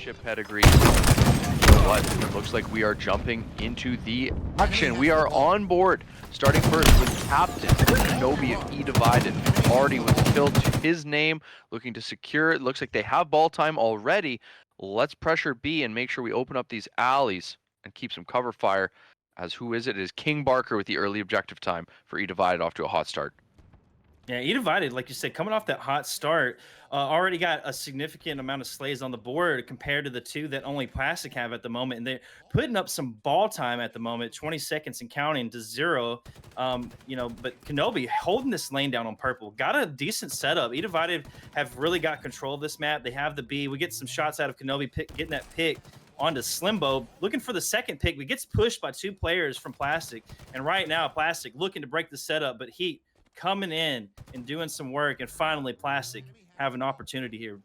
championship pedigree. You know what? It looks like we are jumping into the action. We are on board, starting first with Captain Kenobi of eDivided, already with a kill to his name, looking to secure it. Looks like they have ball time already. Let's pressure B and make sure we open up these alleys and keep some cover fire. As who is it? It is King Barker with the early objective time for eDivided, off to a hot start. Yeah, eDivided, like you said, coming off that hot start, already got a significant amount of slays on the board compared to the two that only Plastic have at the moment. And they're putting up some ball time at the moment, 20 seconds and counting to 0. But Kenobi holding this lane down on purple. Got a decent setup. eDivided have really got control of this map. They have the B. We get some shots out of Kenobi getting that pick onto Slimbo, looking for the second pick. We gets pushed by two players from Plastic. And right now, Plastic looking to break the setup, but Heat coming in and doing some work, and finally Plastic have an opportunity here.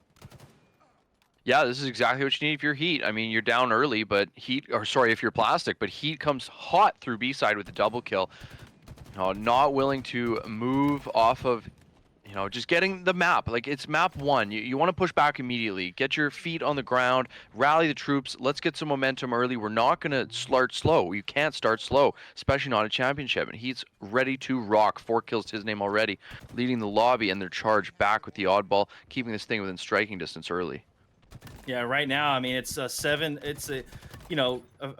Yeah, this is exactly what you need if you're Heat. I mean, you're down early, but if you're Plastic, but Heat comes hot through B side with a double kill. Not willing to move off of, just getting the map. Like, it's map 1. You want to push back immediately. Get your feet on the ground, rally the troops. Let's get some momentum early. We're not going to start slow. You can't start slow, especially not a championship. And he's ready to rock. 4 kills to his name already, leading the lobby, and their charge back with the oddball, keeping this thing within striking distance early. Yeah, right now, I mean, it's a 7. It's a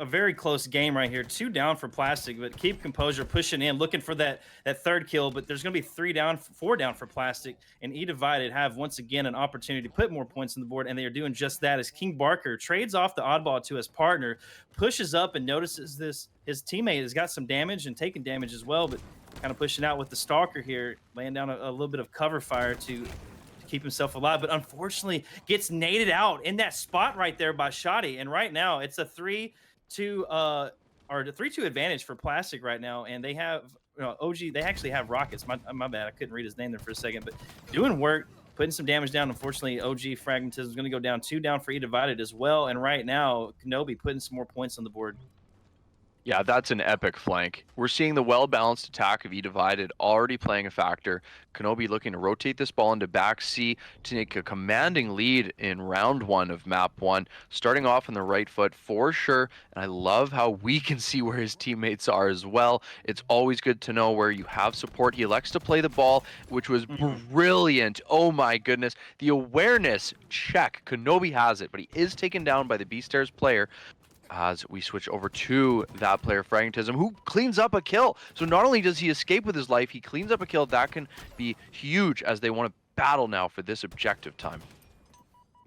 very close game right here. 2 down for Plastic, but keep composure, pushing in, looking for that third kill. But there's going to be 4 down for Plastic, and eDivided have once again an opportunity to put more points on the board, and they are doing just that. As King Barker trades off the oddball to his partner, pushes up and notices his teammate has got some damage and taking damage as well, but kind of pushing out with the Stalker here, laying down a little bit of cover fire to keep himself alive, but unfortunately gets naded out in that spot right there by Shoddy. And right now it's a 3-2 advantage for Plastic right now, and they have OG. They actually have rockets. My bad, I couldn't read his name there for a second, but doing work, putting some damage down. Unfortunately, OG Fragmentism is going to go down. 2 down for eDivided as well, and right now Kenobi putting some more points on the board. Yeah, that's an epic flank. We're seeing the well-balanced attack of eDivided already playing a factor. Kenobi looking to rotate this ball into back C to take a commanding lead in round 1 of map 1, starting off on the right foot for sure. And I love how we can see where his teammates are as well. It's always good to know where you have support. He elects to play the ball, which was brilliant. Oh my goodness. The awareness check. Kenobi has it, but he is taken down by the B-Stairs player. As we switch over to that player, Fragmentism, who cleans up a kill. So not only does he escape with his life, he cleans up a kill. That can be huge as they want to battle now for this objective time.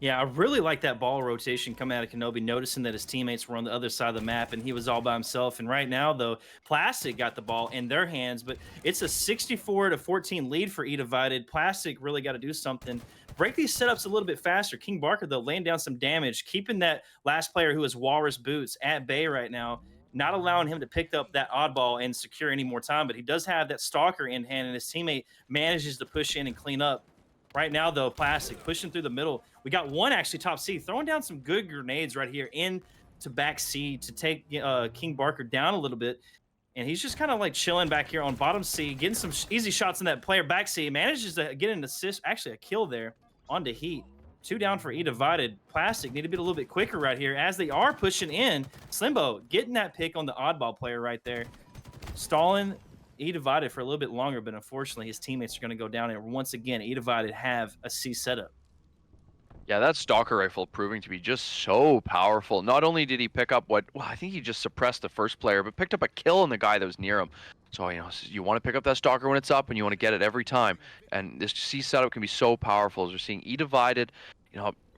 Yeah, I really like that ball rotation coming out of Kenobi, noticing that his teammates were on the other side of the map and he was all by himself. And right now, though, Plastic got the ball in their hands, but it's a 64-14 lead for eDivided. Plastic really got to do something. Break these setups a little bit faster. King Barker, though, laying down some damage, keeping that last player who is Walrus Boots at bay right now, not allowing him to pick up that oddball and secure any more time. But he does have that Stalker in hand, and his teammate manages to push in and clean up. Right now, though, Plastic pushing through the middle. We got one actually top C, throwing down some good grenades right here into back C to take King Barker down a little bit. And he's just kind of like chilling back here on bottom C, getting some easy shots in that player back C. Manages to get an assist, actually a kill there onto Heat. 2 down for eDivided. Plastic need to be a little bit quicker right here as they are pushing in. Slimbo getting that pick on the oddball player right there. Stalling eDivided for a little bit longer, but unfortunately his teammates are going to go down, and once again eDivided have a C setup. Yeah, that Stalker rifle proving to be just so powerful. Not only did he pick up I think he just suppressed the first player, but picked up a kill on the guy that was near him. So, you want to pick up that Stalker when it's up, and you want to get it every time. And this C setup can be so powerful. As we're seeing eDivided,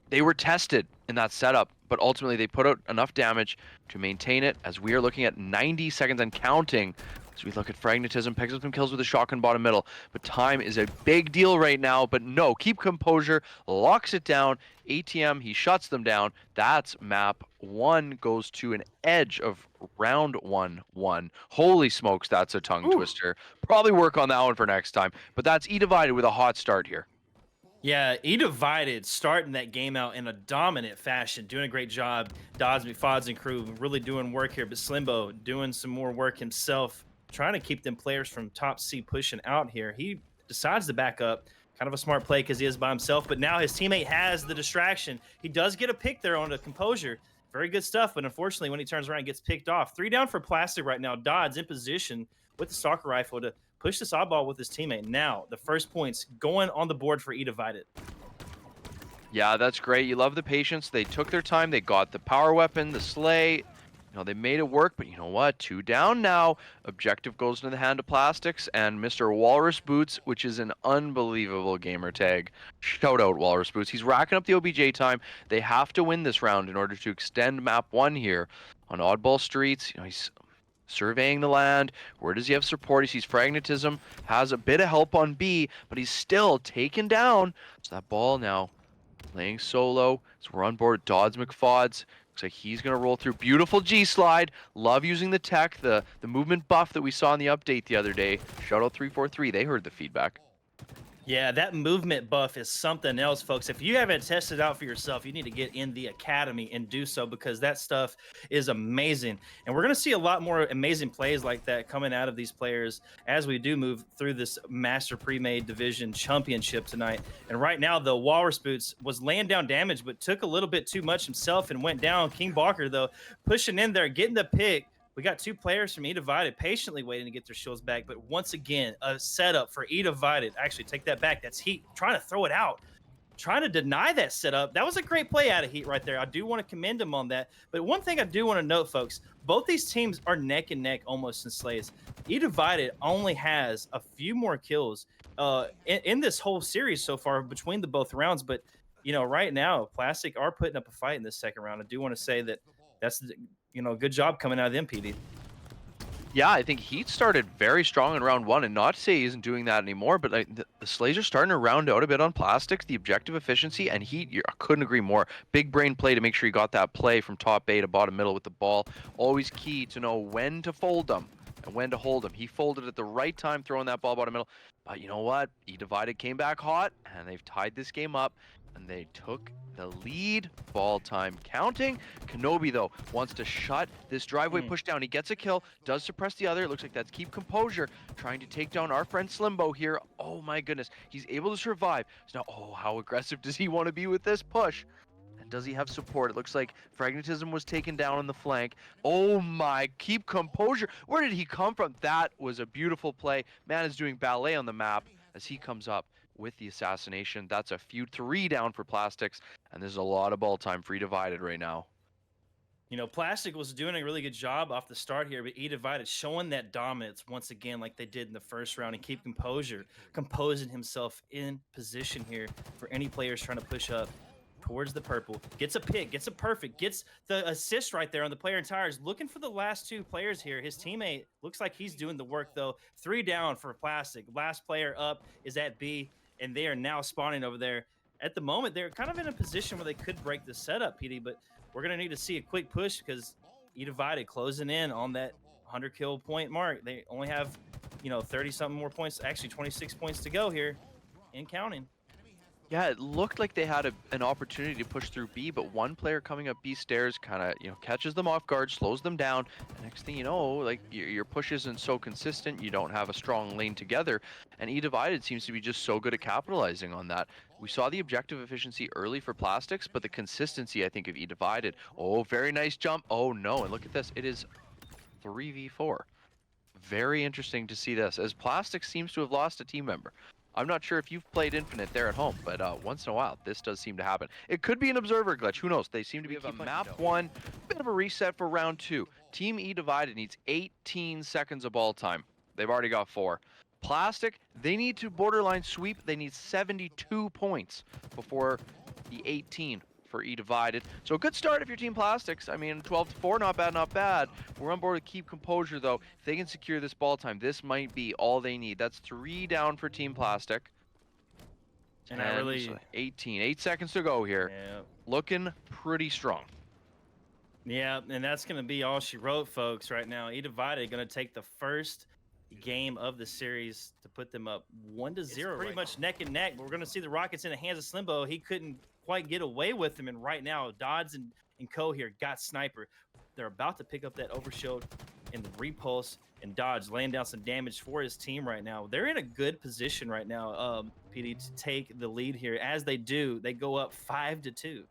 they were tested in that setup, but ultimately they put out enough damage to maintain it, as we are looking at 90 seconds and counting. So we look at Fragmentism, picks up some kills with a shotgun bottom middle, but time is a big deal right now. But no, keep composure, locks it down. ATM, he shuts them down. That's map 1, goes to an edge of round 1-1. Holy smokes, that's a tongue twister. Probably work on that one for next time. But that's eDivided with a hot start here. Yeah, eDivided starting that game out in a dominant fashion, doing a great job. Dodds, McFods, and crew really doing work here, but Slimbo doing some more work himself, trying to keep them players from top C pushing out here. He decides to back up, Kind of a smart play because he is by himself, but now his teammate has the distraction. He does get a pick there on the composure. Very good stuff, but unfortunately, when he turns around and gets picked off. 3 down for Plastic right now. Dodds in position with the stalker rifle to push this oddball with his teammate. Now, the first points going on the board for eDivided. Yeah, that's great. You love the patience. They took their time. They got the power weapon, the sleigh. They made it work, but you know what? 2 down now. Objective goes into the hand of Plastics and Mr. Walrus Boots, which is an unbelievable gamer tag. Shout out Walrus Boots. He's racking up the OBJ time. They have to win this round in order to extend map 1 here on Oddball Streets. He's surveying the land. Where does he have support? He sees Fragmentism, has a bit of help on B, but he's still taken down. So that ball now playing solo. So we're on board Dodds McFods. Looks like he's going to roll through. Beautiful G-slide. Love using the tech, the movement buff that we saw in the update the other day. Shuttle 343, they heard the feedback. Yeah, that movement buff is something else, folks. If you haven't tested it out for yourself, you need to get in the academy and do so because that stuff is amazing. And we're going to see a lot more amazing plays like that coming out of these players as we do move through this Master Premade Division Championship tonight. And right now, the Walrus Boots was laying down damage, but took a little bit too much himself and went down. King Balker, though, pushing in there, getting the pick. We got 2 players from eDivided patiently waiting to get their shields back. But once again, a setup for eDivided. Actually, take that back. That's Heat trying to throw it out, trying to deny that setup. That was a great play out of Heat right there. I do want to commend him on that. But one thing I do want to note, folks, both these teams are neck and neck almost in slays. eDivided only has a few more kills in this whole series so far between the both rounds. But, right now, Plastic are putting up a fight in this second round. I do want to say that that's good job coming out of the MPD. Yeah, I think Heat started very strong in round 1, and not to say he isn't doing that anymore, but the Slays are starting to round out a bit on Plastics, the objective efficiency, and Heat, I couldn't agree more. Big brain play to make sure you got that play from top A to bottom middle with the ball. Always key to know when to fold them and when to hold them. He folded at the right time, throwing that ball bottom middle. But you know what? eDivided came back hot, and they've tied this game up, and they took the lead. Ball time counting. Kenobi, though, wants to shut this driveway push down. He gets a kill, does suppress the other. It looks like that's Keep Composure, trying to take down our friend Slimbo here. Oh my goodness, he's able to survive. So now, how aggressive does he want to be with this push? And does he have support? It looks like Fragmentism was taken down on the flank. Oh my, Keep Composure. Where did he come from? That was a beautiful play. Man is doing ballet on the map as he comes up with the assassination. That's a feud 3 down for Plastics, and there's a lot of ball time for eDivided right now. Plastic was doing a really good job off the start here, but eDivided showing that dominance once again like they did in the first round and Keep Composure, composing himself in position here for any players trying to push up towards the purple. Gets a pick, gets a perfect, gets the assist right there on the player in tires. Looking for the last 2 players here. His teammate looks like he's doing the work, though. 3 down for Plastic. Last player up is at B, and they are now spawning over there. At the moment, they're kind of in a position where they could break the setup, PD, but we're going to need to see a quick push because eDivided closing in on that 100 kill point mark. They only have, 30-something more points, actually 26 points to go here and counting. Yeah, it looked like they had an opportunity to push through B, but one player coming up B stairs kind of, catches them off guard, slows them down. And next thing you know, like your push isn't so consistent. You don't have a strong lane together. And eDivided seems to be just so good at capitalizing on that. We saw the objective efficiency early for Plastics, but the consistency, I think, of eDivided. Oh, very nice jump. Oh, no. And look at this. It is 3v4. Very interesting to see this, as Plastics seems to have lost a team member. I'm not sure if you've played Infinite there at home, but once in a while, this does seem to happen. It could be an observer glitch. Who knows? They seem to be a map 1, bit of a reset for round 2. Team eDivided needs 18 seconds of ball time. They've already got 4. Plastic, they need to borderline sweep. They need 72 points before the 18 for eDivided. So a good start if you're Team Plastics. I mean, 12-4, not bad, not bad. We're on board to Keep Composure, though. If they can secure this ball time, this might be all they need. That's 3 down for Team Plastic. And I really... 18. 8 seconds to go here. Yeah. Looking pretty strong. Yeah, and that's going to be all she wrote, folks, right now. eDivided going to take the first game of the series to put them up 1-0. Pretty much neck and neck, but we're going to see the Rockets in the hands of Slimbo. He couldn't quite get away with them, and right now Dodds and Co here got Sniper. They're about to pick up that overshield and the repulse, and Dodge laying down some damage for his team right now. They're in a good position right now, PD, to take the lead here. As they do, they go up 5-2.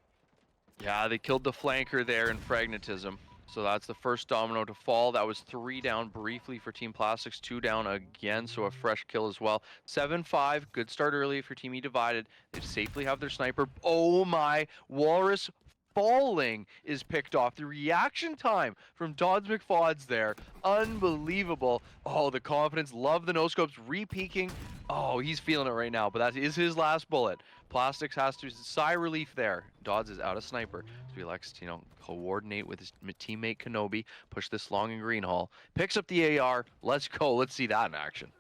Yeah, they killed the flanker there in Fragmentism. So that's the first domino to fall. That was 3 down briefly for Team Plastics, 2 down again, so a fresh kill as well. 7-5, good start early for Team eDivided. They safely have their sniper. Oh my, Walrus falling is picked off. The reaction time from Dodds McFauds there, unbelievable. Oh, the confidence, love the no-scopes, re-peeking. Oh, he's feeling it right now, but that is his last bullet. Plastics has to sigh relief there. Dodds is out of sniper. So he likes to, coordinate with his teammate Kenobi, push this long in green hall. Picks up the AR. Let's go. Let's see that in action.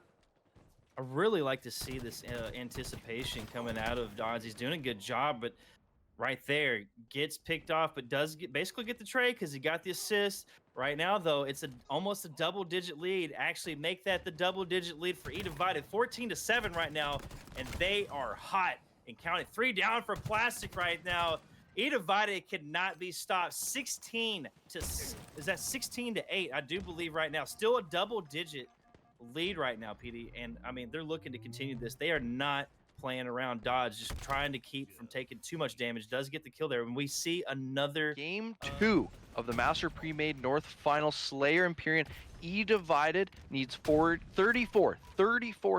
I really like to see this anticipation coming out of Dodds. He's doing a good job, but right there gets picked off, but does basically get the trade because he got the assist. Right now, though, it's almost a double-digit lead. Actually, make that the double-digit lead for eDivided, 14-7 right now, and they are hot and counting. 3 down for Plastic right now. eDivided cannot be stopped. 16 to 8? I do believe right now. Still a double-digit lead right now, PD. And I mean, they're looking to continue this. They are not playing around. Dodge just trying to keep from taking too much damage. Does get the kill there. And we see another game 2 of the Master Premade North final. Slayer Empyrean. eDivided needs 34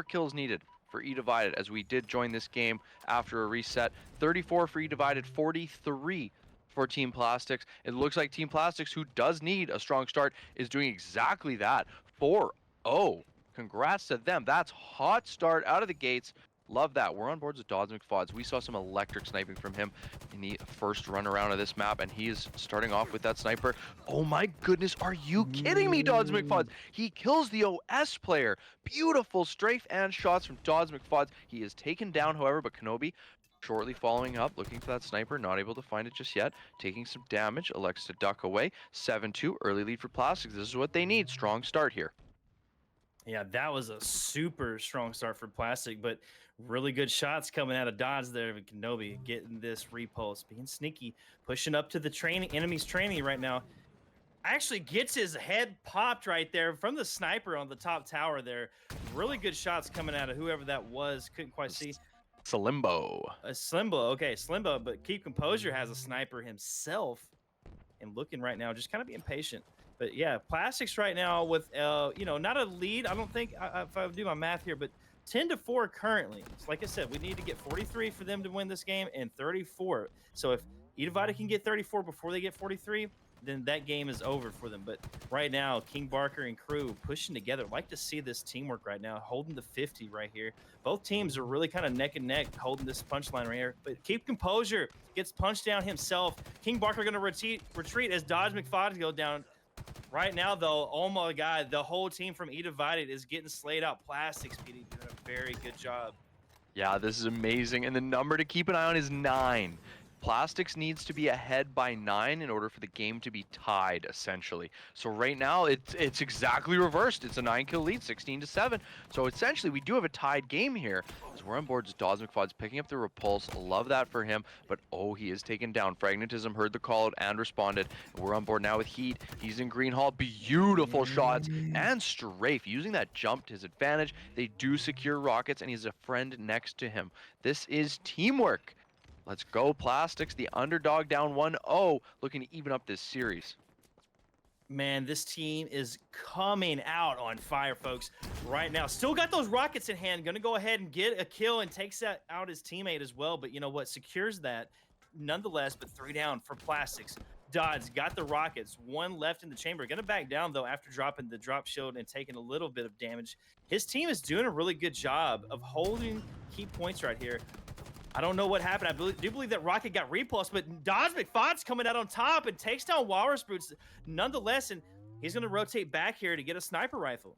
kills needed for eDivided, as we did join this game after a reset. 34 for eDivided, 43 for Team Plastics. It looks like Team Plastics, who does need a strong start, is doing exactly that. 4-0. Congrats to them. That's hot start out of the gates. Love that. We're on boards with Dodds McFauds. We saw some electric sniping from him in the first run around of this map, and he is starting off with that sniper. Oh my goodness, are you kidding me, Dodds McFauds? He kills the OS player. Beautiful strafe and shots from Dodds McFauds. He is taken down, however, but Kenobi shortly following up, looking for that sniper, not able to find it just yet. Taking some damage, elects to duck away. 7-2, early lead for Plastics. This is what they need. Strong start here. Yeah, that was a super strong start for Plastic, but really good shots coming out of Dodds there. Kenobi getting this repulse, being sneaky, pushing up to the enemy's training right now. Actually gets his head popped right there from the sniper on the top tower there. Really good shots coming out of whoever that was. Couldn't quite see. Slimbo. Slimbo, okay, Slimbo, but Keep Composure has a sniper himself and looking right now, just kind of being patient. But yeah, Plastics right now with, not a lead. I don't think, if I do my math here, but 10-4 currently. So like I said, we need to get 43 for them to win this game and 34. So if eDivided can get 34 before they get 43, then that game is over for them. But right now, King Barker and crew pushing together. Like to see this teamwork right now, holding the 50 right here. Both teams are really kind of neck and neck, holding this punchline right here. But Keep Composure gets punched down himself. King Barker going to retreat as Dodge McFauds go down. Right now, though, oh my God, the whole team from eDivided is getting slayed out. Plastics, PD, doing a very good job. Yeah, this is amazing. And the number to keep an eye on is 9. Plastics needs to be ahead by 9 in order for the game to be tied, essentially. So right now, it's exactly reversed. It's a 9-kill lead, 16-7. So essentially, we do have a tied game here. As we're on board, just Dodds McFauds picking up the repulse. Love that for him. But oh, he is taken down. Fragmentism heard the call out and responded. We're on board now with Heat. He's in green hall. Beautiful shots and strafe. Using that jump to his advantage. They do secure rockets, and he's a friend next to him. This is teamwork. Let's go, Plastics, the underdog, down 1-0, looking to even up this series. Man, this team is coming out on fire, folks, right now. Still got those rockets in hand. Going to go ahead and get a kill and takes that out his teammate as well. But you know what? Secures that nonetheless, but 3 down for Plastics. Dodds got the rockets. 1 left in the chamber. Going to back down, though, after dropping the drop shield and taking a little bit of damage. His team is doing a really good job of holding key points right here. I don't know what happened. I do believe that rocket got repulsed, but Dodds McFauds coming out on top and takes down Walrus Boots nonetheless, and he's going to rotate back here to get a sniper rifle.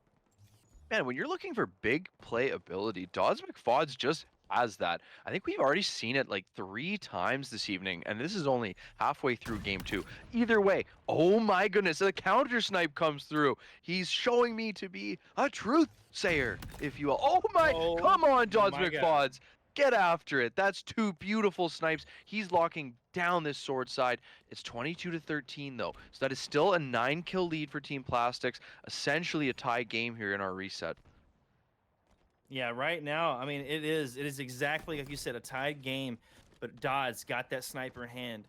Man, when you're looking for big play ability, Dodds McFauds just has that. I think we've already seen it like 3 times this evening, and this is only halfway through game 2. Either way, oh my goodness, the counter snipe comes through. He's showing me to be a truth sayer, if you will. Oh my, come on, Dodds McFauds. God. Get after it. That's 2 beautiful snipes. He's locking down this sword side. It's 22-13 though. So that is still a 9-kill lead for Team Plastics. Essentially a tie game here in our reset. Yeah, right now, I mean, it is exactly like you said, a tied game, but Dodd's got that sniper in hand,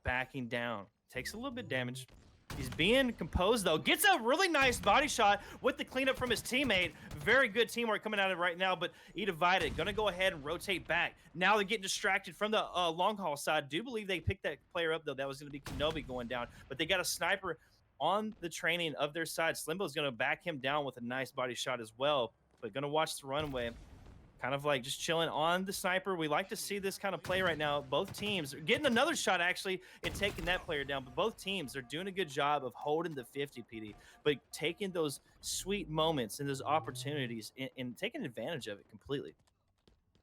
backing down. Takes a little bit damage. He's being composed though. Gets a really nice body shot with the cleanup from his teammate. Very good teamwork coming out of it right now, but eDivided gonna go ahead and rotate back. Now they're getting distracted from the long haul side. Do believe they picked that player up though. That was gonna be Kenobi going down, but they got a sniper on the training of their side. Slimbo's gonna back him down with a nice body shot as well, but gonna watch the runway. Kind of like just chilling on the sniper. We like to see this kind of play right now. Both teams are getting another shot actually and taking that player down, but both teams are doing a good job of holding the 50, PD, but taking those sweet moments and those opportunities and taking advantage of it completely.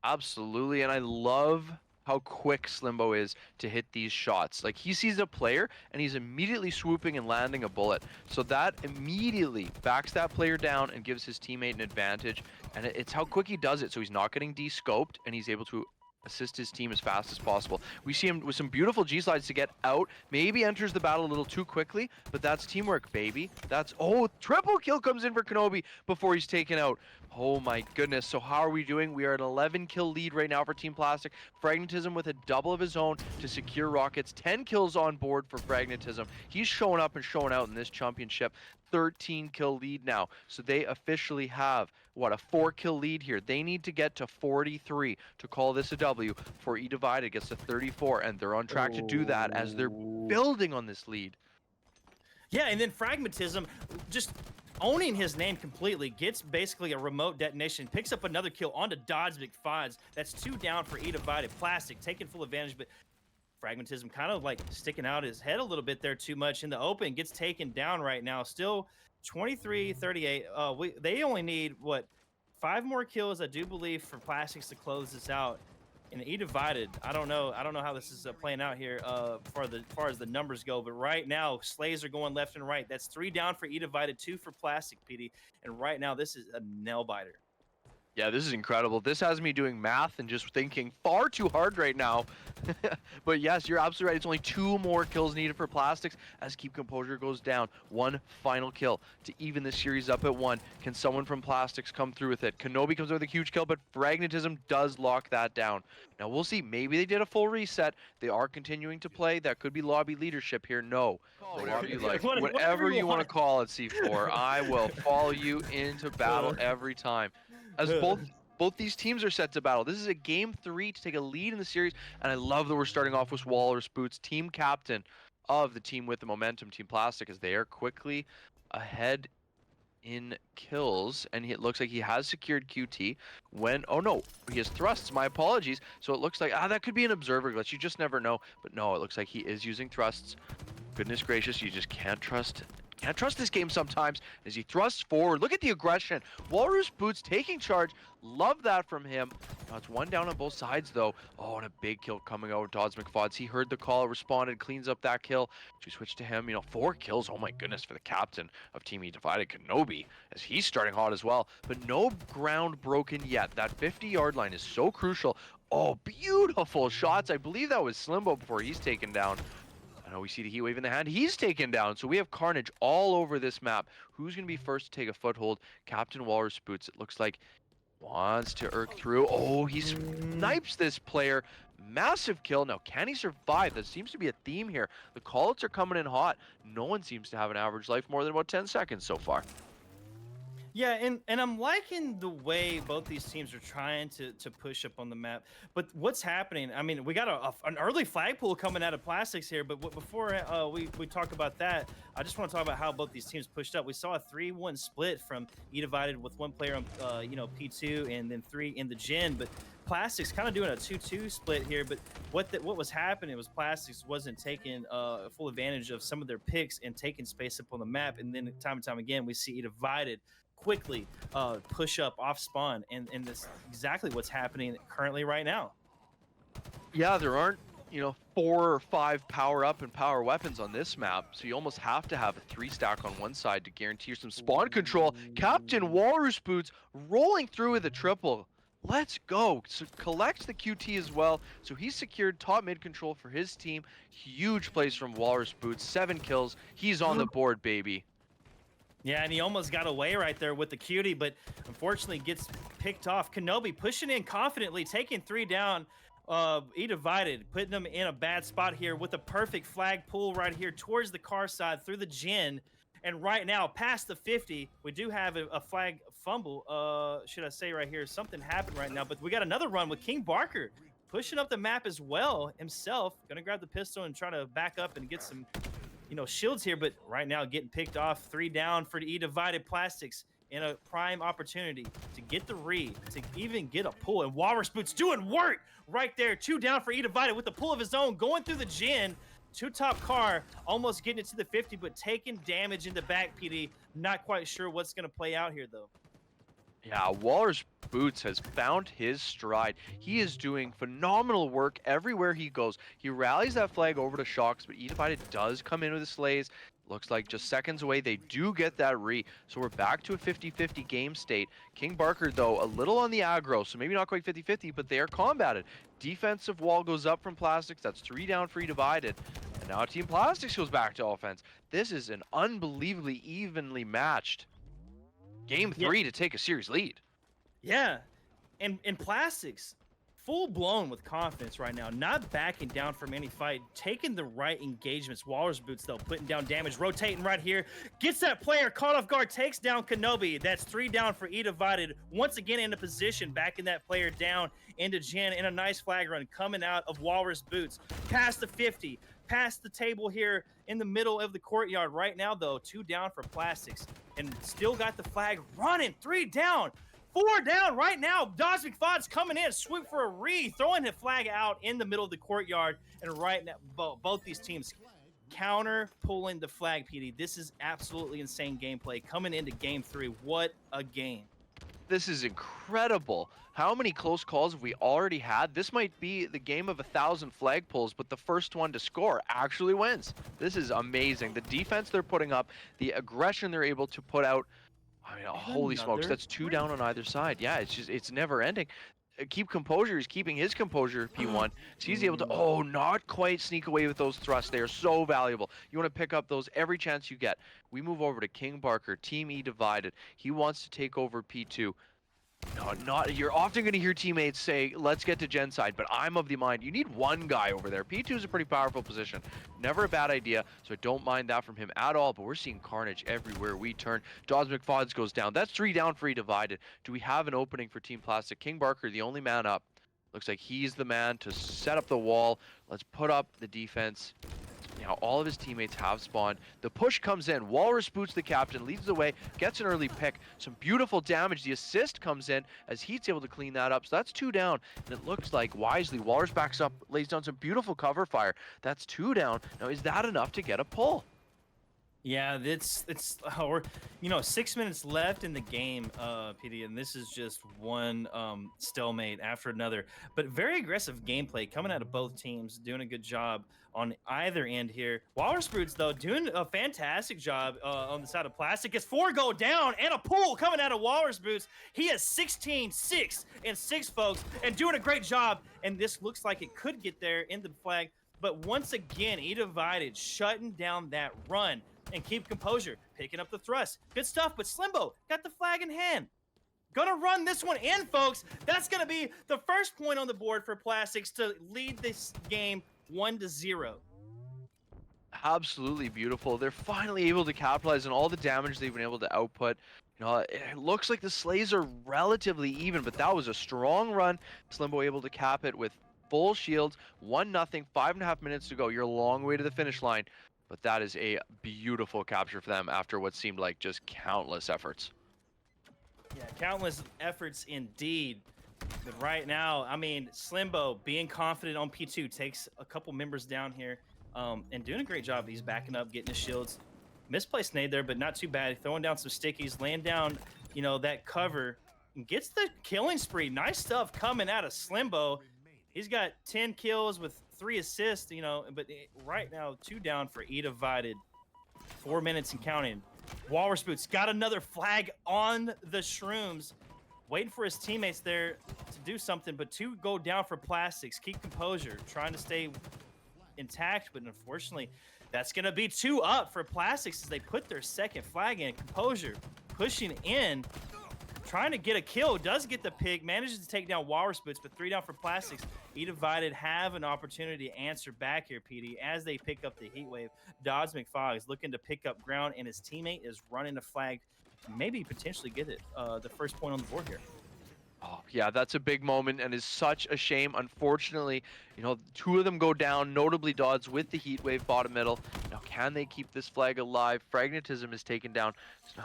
Absolutely, and I love how quick Slimbo is to hit these shots. Like, he sees a player and he's immediately swooping and landing a bullet. So that immediately backs that player down and gives his teammate an advantage. And it's how quick he does it. So he's not getting de-scoped and he's able to assist his team as fast as possible. We see him with some beautiful G-slides to get out. Maybe enters the battle a little too quickly, but that's teamwork, baby. That's, oh, triple kill comes in for Kenobi before he's taken out. Oh my goodness. So how are we doing? We are at 11 kill lead right now for Team Plastic. Fragmentism with a double of his own to secure rockets. 10 kills on board for Fragmentism. He's showing up and showing out in this championship. 13 kill lead now. So they officially have, what, a 4 kill lead here. They need to get to 43 to call this a W for eDivided gets to 34, and they're on track to do that as they're building on this lead. Yeah, and then Fragmentism just owning his name completely, gets basically a remote detonation, picks up another kill onto Dodd's McFods. That's 2 down for eDivided. Plastic taking full advantage, but Fragmentism kind of like sticking out his head a little bit there too much in the open, gets taken down right now. Still 23-38. They only need, what, 5 more kills, I do believe, for Plastics to close this out. And eDivided, I don't know how this is playing out here far as the numbers go, but right now slays are going left and right. That's 3 down for eDivided, 2 for Plastic, PD, and right now this is a nail biter. Yeah, this is incredible. This has me doing math and just thinking far too hard right now. But yes, you're absolutely right. It's only 2 more kills needed for Plastics as Keep Composure goes down. 1 final kill to even the series up at 1. Can someone from Plastics come through with it? Kenobi comes with a huge kill, but Fragmentism does lock that down. Now we'll see. Maybe they did a full reset. They are continuing to play. That could be lobby leadership here. No. Whatever you like. Whatever you want to call it, C4. I will follow you into battle every time. As both these teams are set to battle. This is a game 3 to take a lead in the series, and I love that we're starting off with Walrus Boots, team captain of the team with the momentum, Team Plastic, as they are quickly ahead in kills, and it looks like he has secured QT when, oh no, he has thrusts, my apologies. So it looks like, that could be an observer glitch, you just never know, but no, it looks like he is using thrusts. Goodness gracious, you just can't trust this game sometimes as he thrusts forward. Look at the aggression. Walrus Boots taking charge. Love that from him. Now it's 1 down on both sides though. Oh, and a big kill coming out of Dodd's McFods. He heard the call, responded, cleans up that kill. We switch to him. 4 kills. Oh my goodness for the captain of Team eDivided, Kenobi, as he's starting hot as well. But no ground broken yet. That 50-yard line is so crucial. Oh, beautiful shots. I believe that was Slimbo before he's taken down. I know we see the heat wave in the hand. He's taken down. So we have carnage all over this map. Who's going to be first to take a foothold? Captain Walrus Boots, it looks like, wants to irk through. Oh, he snipes this player. Massive kill. Now, can he survive? That seems to be a theme here. The call-outs are coming in hot. No one seems to have an average life more than about 10 seconds so far. Yeah, and I'm liking the way both these teams are trying to push up on the map. But what's happening? I mean, we got an early flag pool coming out of Plastics here. But before we talk about that, I just want to talk about how both these teams pushed up. We saw a 3-1 split from eDivided with 1 player on P2 and then 3 in the gen. But Plastics kind of doing a 2-2 split here. But what was happening was Plastics wasn't taking full advantage of some of their picks and taking space up on the map. And then time and time again, we see eDivided quickly push up off spawn, and that's exactly what's happening currently right now. Yeah, there aren't 4 or 5 power up and power weapons on this map, so you almost have to have a 3 stack on one side to guarantee some spawn control. Captain Walrus Boots rolling through with a triple. Let's go. So collects the QT as well, so he's secured top mid control for his team. Huge plays from Walrus Boots, 7 kills. He's on the board, baby. Yeah, and he almost got away right there with the cutie, but unfortunately gets picked off. Kenobi pushing in confidently, taking 3 down. eDivided, putting them in a bad spot here with a perfect flag pull right here towards the car side through the gin. And right now, past the 50, we do have a flag fumble. Should I say right here, something happened right now, but we got another run with King Barker pushing up the map as well himself. Gonna grab the pistol and try to back up and get some shields here, but right now getting picked off. 3 down for the eDivided Plastics in a prime opportunity to get the read, to even get a pull. And Walrus Boots doing work right there. 2 down for eDivided with the pull of his own, going through the gin. 2-top car, almost getting it to the 50, but taking damage in the back, PD. Not quite sure what's going to play out here, though. Yeah, Walrus Boots has found his stride. He is doing phenomenal work everywhere he goes. He rallies that flag over to Shocks, but eDivided does come in with the Slays. Looks like just seconds away, they do get that re. So we're back to a 50-50 game state. King Barker, though, a little on the aggro, so maybe not quite 50-50, but they are combated. Defensive wall goes up from Plastics. That's 3 down for eDivided. And now Team Plastics goes back to offense. This is an unbelievably evenly matched Game 3 to take a series lead. Yeah, and Plastics, full blown with confidence right now, not backing down from any fight, taking the right engagements. Walrus Boots, though, putting down damage, rotating right here, gets that player caught off guard, takes down Kenobi. That's 3 down for eDivided. Once again in a position, backing that player down into Jen in a nice flag run coming out of Walrus Boots. Past the 50, past the table here in the middle of the courtyard. Right now, though, 2 down for Plastics, and still got the flag running. 3 down. 4 down right now. Dodge McFaud's coming in, swoop for a re, throwing the flag out in the middle of the courtyard. And right now, both these teams counter pulling the flag, PD. This is absolutely insane gameplay coming into game 3. What a game. This is incredible. How many close calls have we already had? This might be the game of 1,000 flag pulls, but the first one to score actually wins. This is amazing. The defense they're putting up, the aggression they're able to put out. I mean, holy smokes, that's 2 down on either side. Yeah, it's never ending. Keep composure. He's keeping his composure, P1. So he's able to, not quite sneak away with those thrusts. They are so valuable. You want to pick up those every chance you get. We move over to King Barker, Team eDivided. He wants to take over P2. No, you're often going to hear teammates say, let's get to Gen side, but I'm of the mind, you need one guy over there. P2 is a pretty powerful position. Never a bad idea, so I don't mind that from him at all, but we're seeing carnage everywhere we turn. Dodge McFaud's goes down. That's 3 down for eDivided. Do we have an opening for Team Plastic? King Barker, the only man up. Looks like he's the man to set up the wall. Let's put up the defense. Now all of his teammates have spawned. The push comes in. Walrus Boots, the captain, leads the way, gets an early pick. Some beautiful damage. The assist comes in as he's able to clean that up. So that's 2 down. And it looks like wisely, Walrus backs up, lays down some beautiful cover fire. That's 2 down. Now is that enough to get a pull? Yeah, it's 6 minutes left in the game, PD, and this is just one stalemate after another. But very aggressive gameplay coming out of both teams, doing a good job on either end here. Walrus Boots, though, doing a fantastic job on the side of Plastic. As 4 go down and a pull coming out of Walrus Boots. He has 16, 6, and 6, folks, and doing a great job. And this looks like it could get there in the flag. But once again, eDivided shutting down that run. And keep composure, picking up the thrust. Good stuff, but Slimbo got the flag in hand. Gonna run this one in, folks. That's gonna be the first point on the board for Plastics to lead this game 1-0. Absolutely beautiful. They're finally able to capitalize on all the damage they've been able to output. It looks like the Slays are relatively even, but that was a strong run. Slimbo able to cap it with full shields. 1-0, 5.5 minutes to go. You're a long way to the finish line. But that is a beautiful capture for them after what seemed like just countless efforts. Yeah, countless efforts indeed. But right now, I mean, Slimbo being confident on P2 takes a couple members down here and doing a great job. He's backing up, getting his shields. Misplaced nade there, but not too bad. Throwing down some stickies, laying down, that cover, and gets the killing spree. Nice stuff coming out of Slimbo. He's got 10 kills with 3 assists, but right now 2 down for eDivided. 4 minutes and counting. Walrus Boots got another flag on the shrooms. Waiting for his teammates there to do something, but 2 go down for Plastics. Keep composure, trying to stay intact, but unfortunately, That's going to be 2 up for Plastics as they put their second flag in. Composure pushing in, trying to get a kill. Does get the pick, manages to take down Walrus Boots, but 3 down for Plastics. eDivided have an opportunity to answer back here, PD, as they pick up the heat wave. Dodds McFog is looking to pick up ground, and his teammate is running a flag to maybe potentially get it the first point on the board here. Oh, yeah, that's a big moment and is such a shame. Unfortunately, you know, 2 of them go down, notably Dodds with the heat wave bottom middle. Now, can they keep this flag alive? Fragmentism is taken down.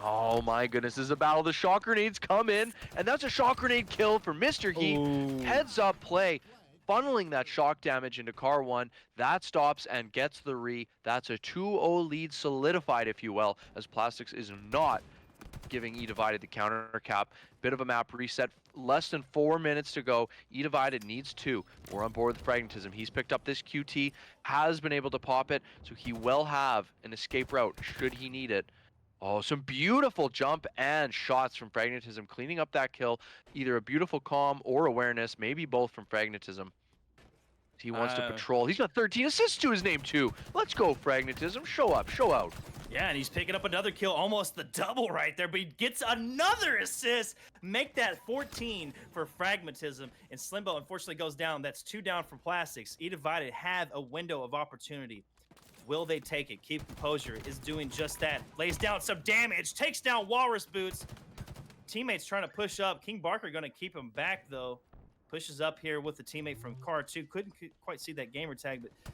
Oh my goodness, this is a battle. The shock grenades come in, and that's a shock grenade kill for Mr. Heat. Ooh. Heads up play, funneling that shock damage into car 1. That stops and gets the re. That's a 2-0 lead solidified, if you will, as Plastics is not giving eDivided the counter cap. Bit of a map reset. Less than 4 minutes to go. eDivided needs 2. We're on board with Fragmentism. He's picked up this QT, has been able to pop it, so he will have an escape route should he need it. Oh, some beautiful jump and shots from Fragmentism, cleaning up that kill. Either a beautiful calm or awareness, maybe both from Fragmentism. He wants to patrol. He's got 13 assists to his name too. Let's go, Fragmentism. Show up, show out. Yeah, and he's picking up another kill, almost the double right there, but he gets another assist. Make that 14 for Fragmentism. And Slimbo unfortunately goes down. That's 2 down for Plastics. eDivided have a window of opportunity. Will they take it? Keep Composure is doing just that. Lays down some damage, takes down Walrus Boots. Teammates trying to push up. King Barker going to keep him back, though. Pushes up here with the teammate from Car 2. Couldn't quite see that gamer tag, but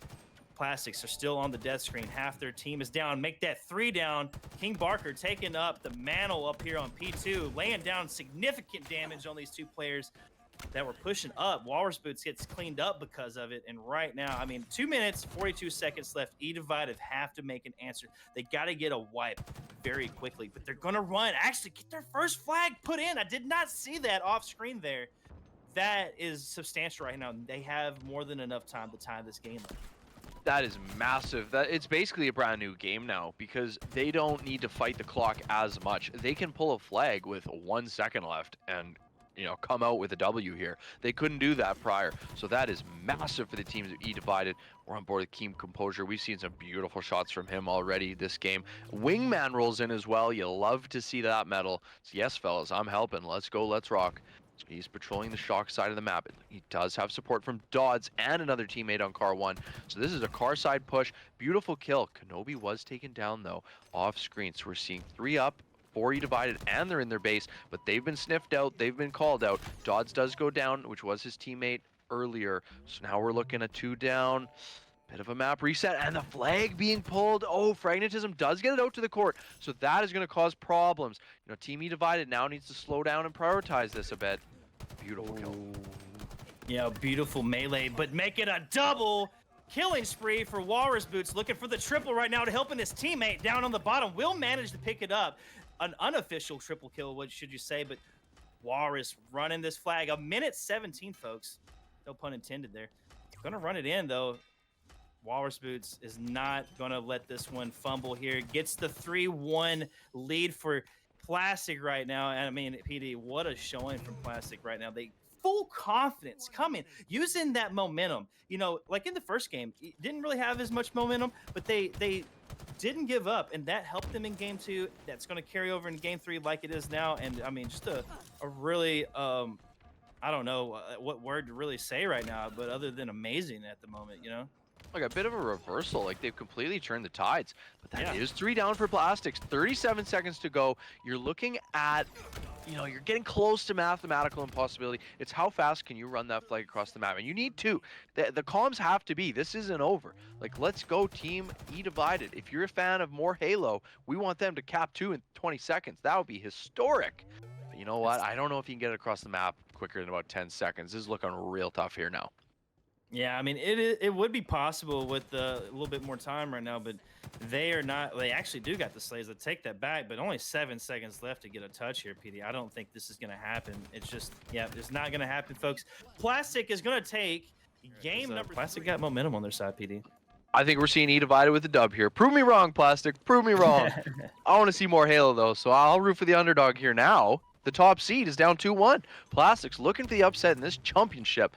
Plastics are still on the death screen. Half their team is down. Make that 3 down. King Barker taking up the mantle up here on P2, laying down significant damage on these 2 players that were pushing up. Walrus Boots gets cleaned up because of it. And right now, I mean, 2 minutes, 42 seconds left. eDivided have to make an answer. They got to get a wipe very quickly, but they're going to run. Actually, get their first flag put in. I did not see that off screen there. That is substantial right now. They have more than enough time to tie this game up. That is massive. It's basically a brand new game now because they don't need to fight the clock as much. They can pull a flag with 1 second left and, you know, come out with a W here. They couldn't do that prior. So that is massive for the teams of eDivided. We're on board with King Composure. We've seen some beautiful shots from him already this game. Wingman rolls in as well. You love to see that medal. So yes, fellas, I'm helping. Let's go. Let's rock. So he's patrolling the shock side of the map. He does have support from Dodds and another teammate on car 1. So this is a car side push. Beautiful kill. Kenobi was taken down, though, off screen. So we're seeing 3 up, 4 eDivided, and they're in their base. But they've been sniffed out. They've been called out. Dodds does go down, which was his teammate earlier. So now we're looking at 2 down. Bit of a map reset, and the flag being pulled. Oh, Fragmentism does get it out to the court, so that is going to cause problems. You know, Team eDivided now needs to slow down and prioritize this a bit. Beautiful kill. Yeah, beautiful melee, but make it a double killing spree for Walrus Boots. Looking for the triple right now to helping his teammate down on the bottom. Will manage to pick it up. An unofficial triple kill, what should you say, but Walrus running this flag. 1:17, folks. No pun intended there. Gonna run it in, though. Walrus Boots is not going to let this one fumble here. Gets the 3-1 lead for Plastic right now. And I mean, PD, what a showing from Plastic right now. They full confidence coming, using that momentum. You know, like in the first game, didn't really have as much momentum, but they didn't give up, and that helped them in game 2. That's going to carry over in game 3 like it is now. And I mean, just a really, I don't know what word to really say right now, but other than amazing at the moment, you know? Like a bit of a reversal, like they've completely turned the tides. But that is 3 down for Plastics. 37 seconds to go. You're looking at, you know, you're getting close to mathematical impossibility. It's how fast can you run that flag across the map, and you need to. The comms have to be. This isn't over. Like, let's go, Team eDivided. If you're a fan of more Halo, we want them to cap 2 in 20 seconds. That would be historic. But you know what? I don't know if you can get it across the map quicker than about 10 seconds. This is looking real tough here now. Yeah, I mean, it would be possible with a little bit more time right now, but they are not. They actually do got the slaves to take that back, but only 7 seconds left to get a touch here, PD. I don't think this is going to happen. It's just, yeah, it's not going to happen, folks. Plastic is going to take game number 3. Plastic got momentum on their side, PD. I think we're seeing eDivided with the dub here. Prove me wrong, Plastic. Prove me wrong. I want to see more Halo, though, so I'll root for the underdog here now. The top seed is down 2-1. Plastic's looking for the upset in this championship.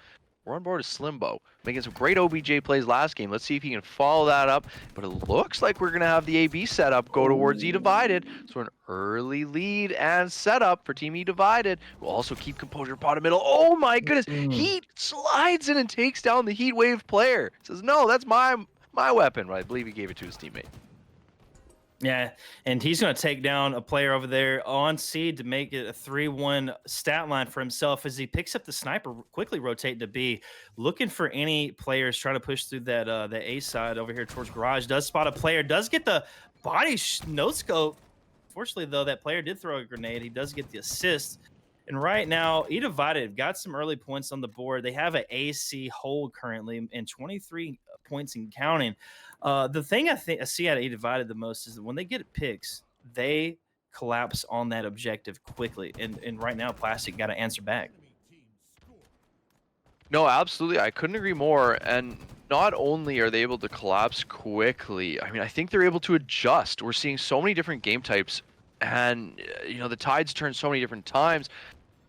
We're on board with Slimbo, making some great OBJ plays last game. Let's see if he can follow that up. But it looks like we're going to have the AB setup go towards eDivided. So an early lead and setup for Team eDivided. We'll also keep composure bottom middle. Oh my goodness. Heat slides in and takes down the Heat Wave player. Says, no, that's my weapon. But I believe he gave it to his teammate. Yeah, and he's going to take down a player over there on seed to make it a 3-1 stat line for himself as he picks up the sniper, quickly rotate to B, looking for any players trying to push through that the A side over here towards garage. Does spot a player, does get the body no scope. Fortunately, though, that player did throw a grenade. He does get the assist. And right now, eDivided got some early points on the board. They have an AC hold currently and 23 points and counting. The thing I see out of eDivided the most is that when they get picks, they collapse on that objective quickly. And right now, Plastic got to answer back. No, absolutely. I couldn't agree more. And not only are they able to collapse quickly, I mean, I think they're able to adjust. We're seeing so many different game types, and the tides turn so many different times.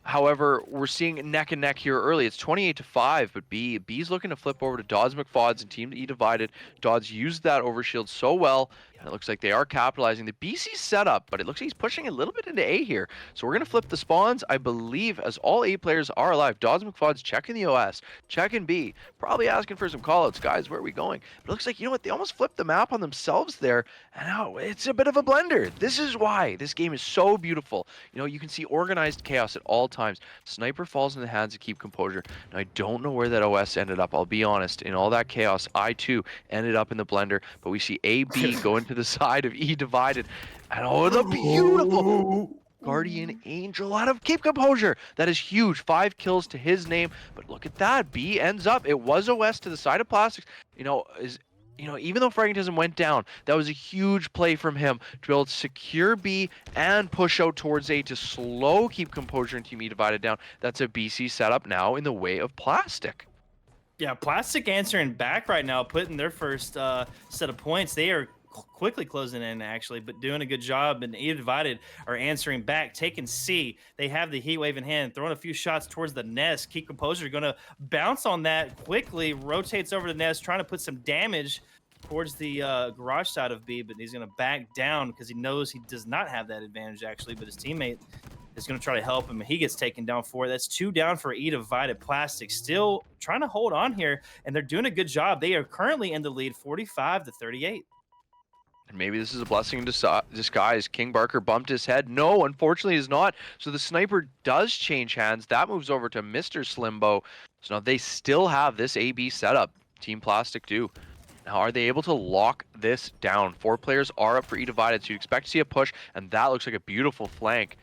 However, we're seeing neck and neck here early. It's 28-5, but B's looking to flip over to Dodds McFods and Team eDivided. Dodds used that overshield so well, and it looks like they are capitalizing. The BC setup, but it looks like he's pushing a little bit into A here. So we're going to flip the spawns, I believe, as all A players are alive. Dodds McFods checking the OS, checking B, probably asking for some callouts. Guys, where are we going? But it looks like, you know what, they almost flipped the map on themselves there, and now it's a bit of a blender. This is why this game is so beautiful. You can see organized chaos at all times. Sniper falls in the hands of Keep Composure. Now, I don't know where that OS ended up. I'll be honest. In all that chaos, I too ended up in the blender. But we see AB going to the side of eDivided. And oh, the beautiful Guardian Angel out of Keep Composure. That is huge. 5 kills to his name. But look at that. B ends up. It was OS to the side of Plastics. Even though Fragmentism went down, that was a huge play from him to be able to secure B and push out towards A to slow Keep Composure and Team eDivided down. That's a BC setup now in the way of Plastic. Yeah, Plastic answering back right now, putting their first set of points. They are quickly closing in, actually, but doing a good job. And eDivided are answering back, taking C. They have the Heat Wave in hand, throwing a few shots towards the nest. Keep Composure going to bounce on that quickly, rotates over the nest, trying to put some damage towards the garage side of B, but he's going to back down because he knows he does not have that advantage, actually, but his teammate is going to try to help him, and he gets taken down for it. That's 2 down for eDivided. Plastic still trying to hold on here, and they're doing a good job. They are currently in the lead 45-38. And maybe this is a blessing in disguise. King Barker bumped his head. No, unfortunately, he's not. So the sniper does change hands. That moves over to Mr. Slimbo. So now they still have this AB setup. Team Plastic do. Now, are they able to lock this down? 4 players are up for eDivided, so you'd expect to see a push, and that looks like a beautiful flank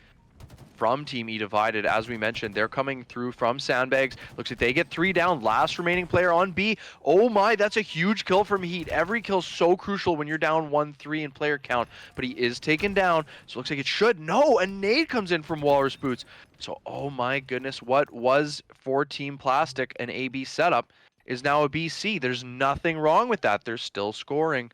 from Team eDivided. As we mentioned, they're coming through from sandbags. Looks like they get 3 down. Last remaining player on B. Oh my, that's a huge kill from Heat. Every kill so crucial when you're down 1-3 in player count, but he is taken down. So it looks like it should. No, a nade comes in from Walrus Boots. So, oh my goodness, what was for Team Plastic an AB setup is now a BC. There's nothing wrong with that. They're still scoring.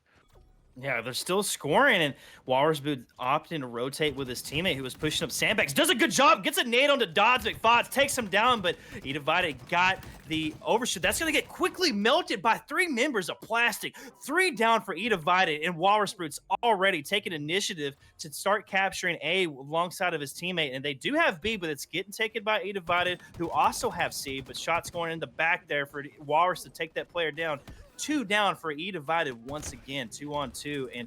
Yeah, they're still scoring, and Walrus Boot opting to rotate with his teammate who was pushing up sandbags. Does a good job, gets a nade onto Dodds McFods, takes him down, but eDivided got the overshoot. That's going to get quickly melted by 3 members of Plastic. 3 down for eDivided, and Walrus Boot's already taking initiative to start capturing A alongside of his teammate, and they do have B, but it's getting taken by eDivided, who also have C, but shots going in the back there for Walrus to take that player down. 2 down for eDivided once again, 2-on-2, and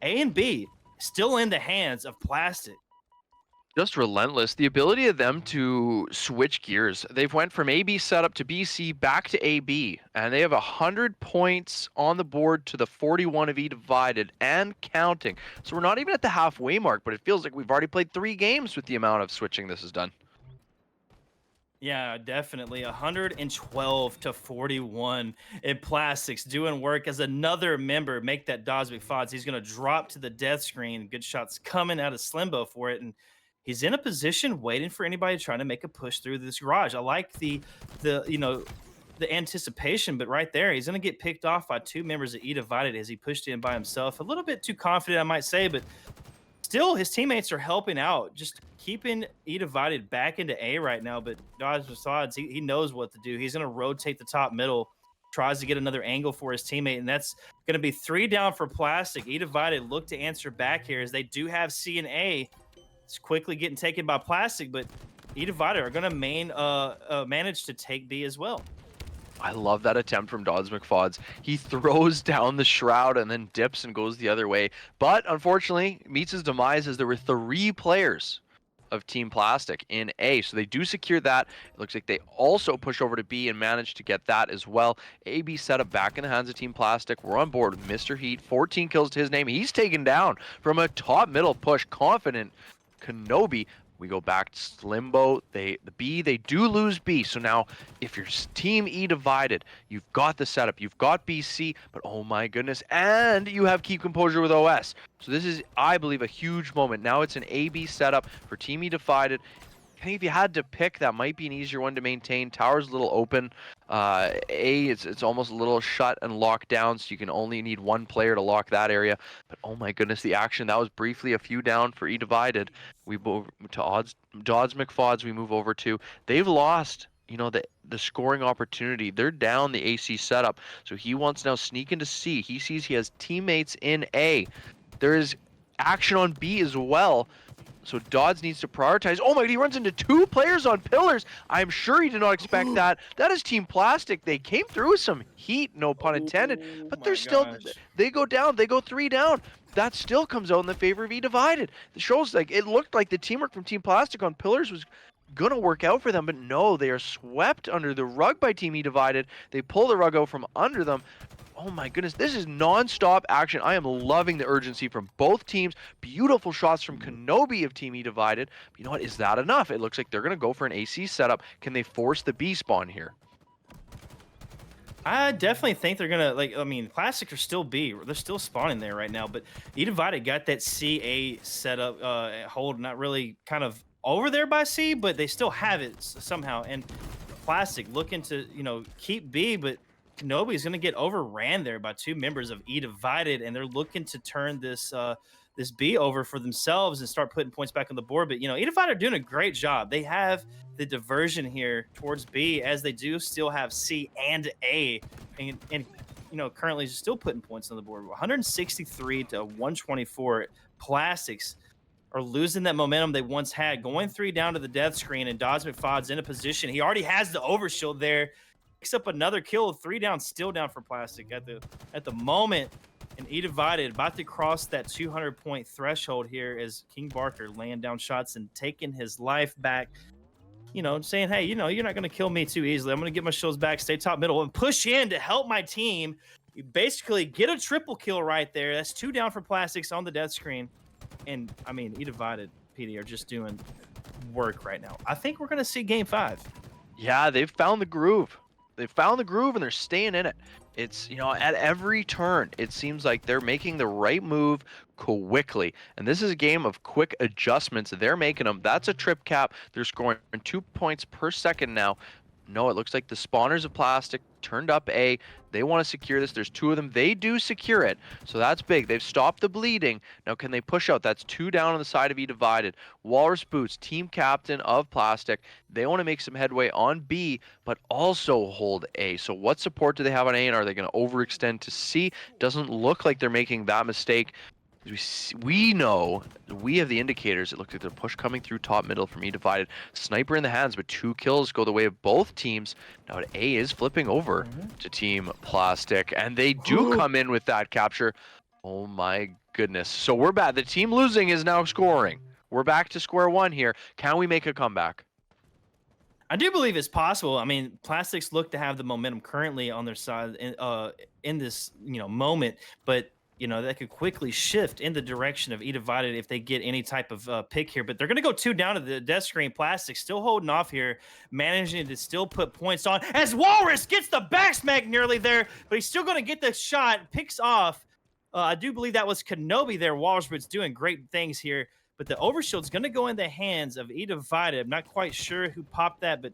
A and B still in the hands of Plastic. Just relentless. The ability of them to switch gears. They've went from AB setup to BC back to AB, and they have 100 points on the board to the 41 of eDivided and counting. So we're not even at the halfway mark, but it feels like we've already played 3 games with the amount of switching this has done. Yeah, definitely. 112-41 in Plastics doing work as another member make that Dodds McFods. He's going to drop to the death screen. Good shots coming out of Slimbo for it, and he's in a position waiting for anybody trying to make a push through this garage. I like the anticipation, but right there, he's going to get picked off by 2 members of eDivided as he pushed in by himself. A little bit too confident, I might say, but still his teammates are helping out, just keeping eDivided back into A right now. But Dodge Facades, he knows what to do. He's going to rotate the top middle, tries to get another angle for his teammate, and that's going to be 3 down for Plastic. eDivided look to answer back here as they do have C and A. It's quickly getting taken by Plastic, but eDivided are going to manage to take B as well. I love that attempt from Dodds McFods. He throws down the shroud and then dips and goes the other way. But unfortunately, meets his demise as there were 3 players of Team Plastic in A. So they do secure that. It looks like they also push over to B and manage to get that as well. AB setup back in the hands of Team Plastic. We're on board with Mr. Heat. 14 kills to his name. He's taken down from a top middle push. Confident Kenobi. We go back to Slimbo. The B, they do lose B. So now, if your team eDivided, you've got the setup, you've got BC, but oh my goodness, and you have Keep Composure with OS. So this is, I believe, a huge moment. Now it's an AB setup for team eDivided. I think if you had to pick, that might be an easier one to maintain. Tower's a little open. A, it's almost a little shut and locked down, so you can only need 1 player to lock that area. But oh my goodness, the action, that was briefly a few down for eDivided. We move to Dodds McFods, we move over to. They've lost, you know, the scoring opportunity. They're down the AC setup, so he wants now sneak into C. He sees he has teammates in A. There is action on B as well. So Dodds needs to prioritize. Oh my God, he runs into 2 players on pillars. I'm sure he did not expect that. That is Team Plastic. They came through with some heat, no pun intended, but they're still, they go down, they go 3 down. That still comes out in the favor of eDivided. It shows, like, it looked like the teamwork from Team Plastic on pillars was gonna work out for them, but no, they are swept under the rug by Team eDivided. They pull the rug out from under them. Oh my goodness, this is non-stop action. I am loving the urgency from both teams. Beautiful shots from Kenobi of Team eDivided. But you know what, is that enough? It looks like they're gonna go for an AC setup. Can they force the B spawn here? I definitely think they're gonna, like, I mean, Plastic are still B. They're still spawning there right now, but eDivided got that CA setup hold, not really kind of over there by C, but they still have it somehow. And Plastic looking to, you know, keep B, but Kenobi is going to get overran there by 2 members of eDivided, and they're looking to turn this this B over for themselves and start putting points back on the board. But, you know, eDivided are doing a great job. They have the diversion here towards B, as they do still have C and A, and you know, currently still putting points on the board. 163 to 124. Plastics are losing that momentum they once had, going 3 down to the death screen, and Dodds McFod's in a position. He already has the overshield there. Picks up another kill, 3 down, still down for Plastic at the moment. And eDivided about to cross that 200-point threshold here as King Barker laying down shots and taking his life back. You know, saying, hey, you know, you're not going to kill me too easily. I'm going to get my shields back, stay top middle, and push in to help my team. You basically get a triple kill right there. That's 2 down for Plastics on the death screen. And, I mean, eDivided, PD, are just doing work right now. I think we're going to see Game 5. Yeah, they've found the groove. They found the groove and they're staying in it. It's, you know, at every turn, it seems like they're making the right move quickly. And this is a game of quick adjustments. They're making them. That's a trip cap. They're scoring 2 points per second now. No, it looks like the spawners of Plastic turned up A. They want to secure this. There's 2 of them. They do secure it. So that's big. They've stopped the bleeding. Now, can they push out? That's 2 down on the side of eDivided. Walrus Boots, team captain of Plastic. They want to make some headway on B, but also hold A. So what support do they have on A, and are they going to overextend to C? Doesn't look like they're making that mistake. We know, we have the indicators. It looks like the push coming through top middle from eDivided. Sniper in the hands, but 2 kills go the way of both teams. Now A is flipping over to Team Plastic, and they do come in with that capture. Oh my goodness. So we're back. The team losing is now scoring. We're back to square one here. Can we make a comeback? I do believe it's possible. I mean, Plastics look to have the momentum currently on their side in this, you know, moment, but you know, that could quickly shift in the direction of eDivided if they get any type of pick here. But they're going to go 2 down to the death screen. Plastic still holding off here, managing to still put points on as Walrus gets the back smack nearly there, but he's still going to get the shot, picks off. I do believe that was Kenobi there. Walrus, but it's doing great things here. But the overshield's going to go in the hands of eDivided. I'm not quite sure who popped that, but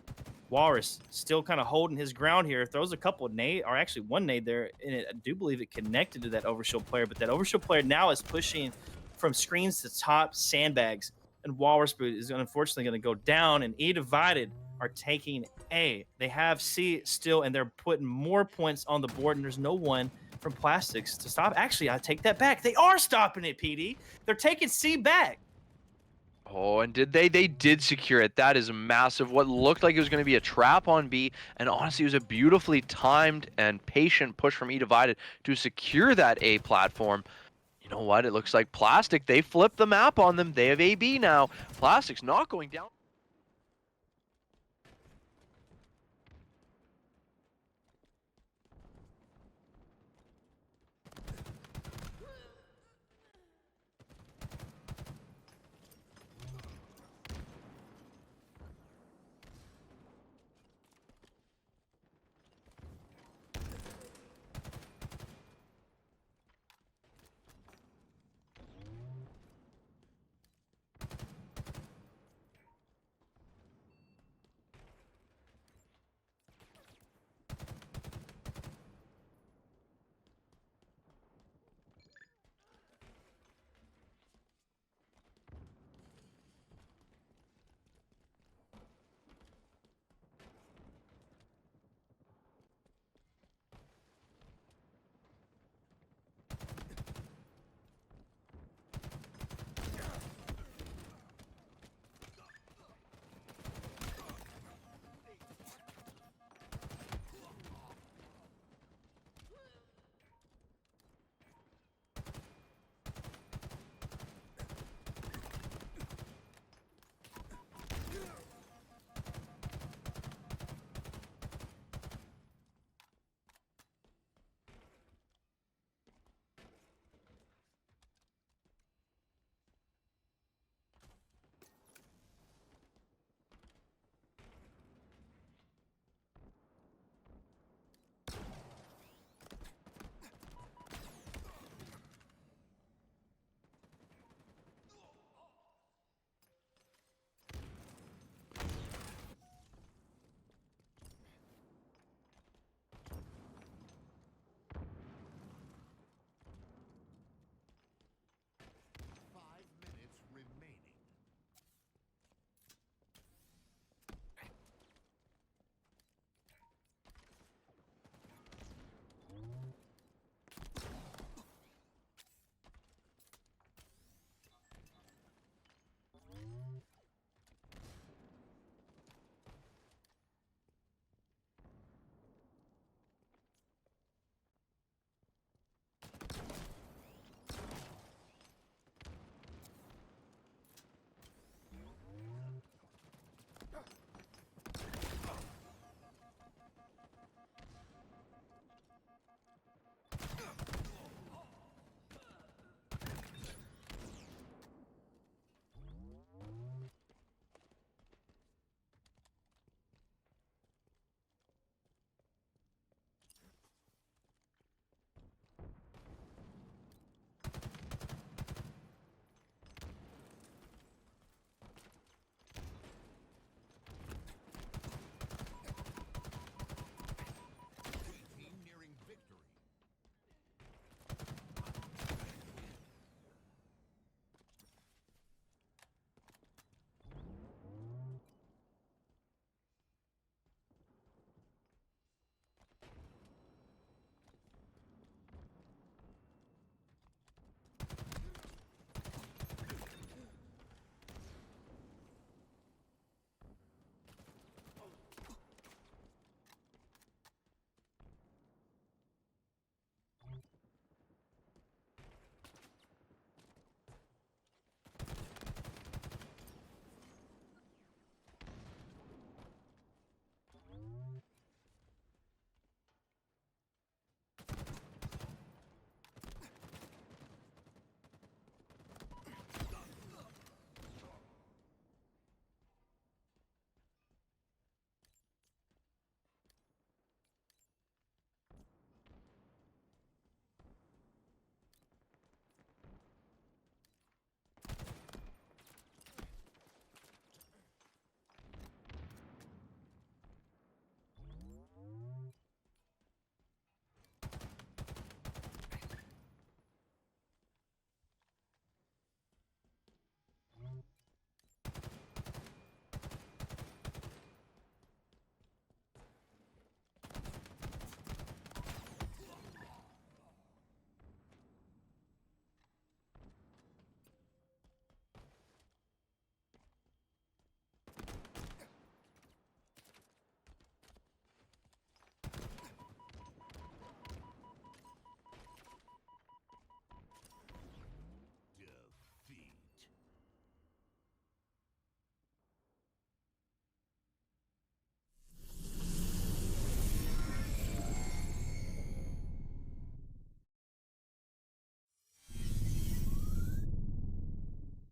Walrus still kind of holding his ground here. Throws a couple of nade, or actually 1 nade there, and I do believe it connected to that overshield player. But that overshield player now is pushing from screens to top sandbags. And Walrus Boot is unfortunately going to go down, and eDivided are taking A. They have C still, and they're putting more points on the board, and there's no one from Plastics to stop. Actually, I take that back. They are stopping it, PD. They're taking C back. Oh, and did they? They did secure it. That is massive. What looked like it was going to be a trap on B, and honestly, it was a beautifully timed and patient push from eDivided to secure that A platform. You know what? It looks like Plastic, they flipped the map on them. They have AB now. Plastic's not going down.